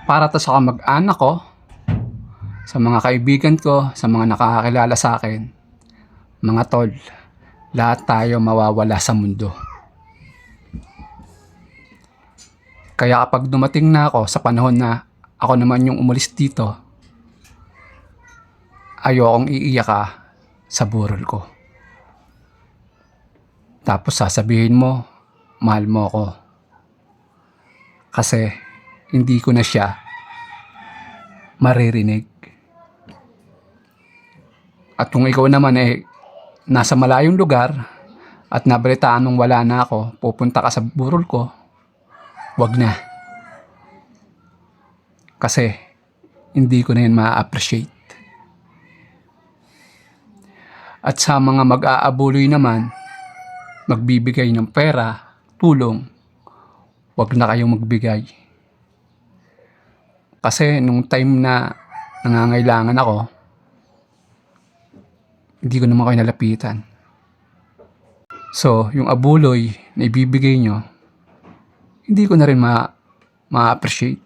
Para to sa kamag-anak ko, sa mga kaibigan ko, sa mga nakakakilala sa akin, mga tol, lahat tayo mawawala sa mundo. Kaya kapag dumating na ako sa panahon na ako naman yung umalis dito, ayokong iiyak ka sa burol ko. Tapos sasabihin mo, mahal mo ako. Kasi hindi ko na siya maririnig. At kung ikaw naman nasa malayong lugar at nabalitaan mong wala na ako, pupunta ka sa burol ko, wag na. Kasi hindi ko na yun ma-appreciate. At sa mga mag-aabuloy naman, magbibigay ng pera, tulong, wag na kayong magbigay. Kasi nung time na nangangailangan ako, hindi ko naman kayo nalapitan. So, yung abuloy na ibibigay nyo, hindi ko na rin ma-appreciate.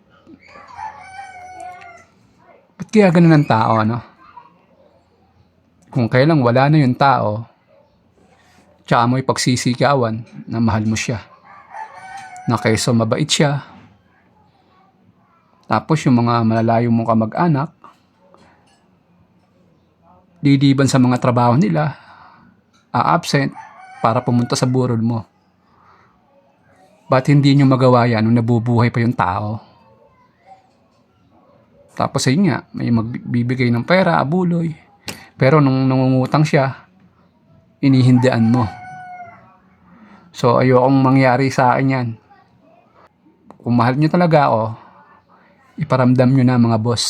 Ba't kaya ganun ang tao, ano? Kung kailang wala na yung tao, tsaka mo ipagsisikawan na mahal mo siya. Na kaysa mabait siya. Tapos yung mga malalayo mong kamag-anak, liliban sa mga trabaho nila, absent para pumunta sa burol mo. Ba't hindi nyo magawa yan nung nabubuhay pa yung tao? Tapos ayun nga, may magbibigay ng pera, abuloy. Pero nung nangungutang siya, inihindian mo. So ayokong mangyari sa akin yan. Kung mahal nyo talaga ako, iparamdam nyo na mga boss.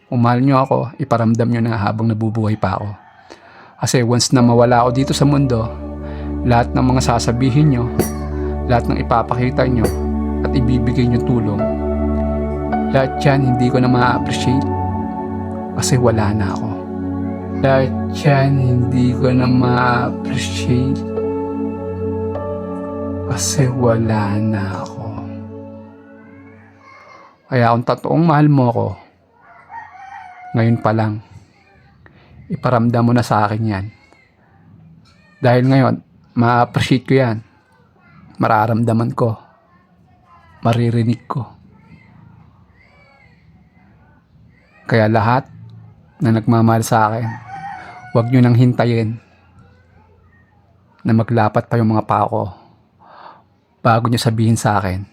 Kung mahal nyo ako, iparamdam nyo na habang nabubuhay pa ako. Kasi once na mawala ako dito sa mundo, lahat ng mga sasabihin nyo, lahat ng ipapakita nyo, at ibibigay nyo tulong, lahat yan hindi ko na ma-appreciate. Kasi wala na ako. Lahat yan hindi ko na ma-appreciate. Kasi wala na ako. Kaya kung totoong mahal mo ako, ngayon pa lang, iparamdam mo na sa akin yan. Dahil ngayon, ma-appreciate ko yan. Mararamdaman ko. Maririnig ko. Kaya lahat na nagmamahal sa akin, huwag nyo nang hintayin na maglapat pa yung mga paa ko bago nyo sabihin sa akin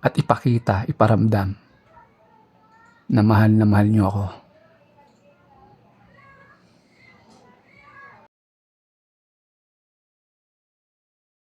at ipakita, iparamdam na mahal nyo ako.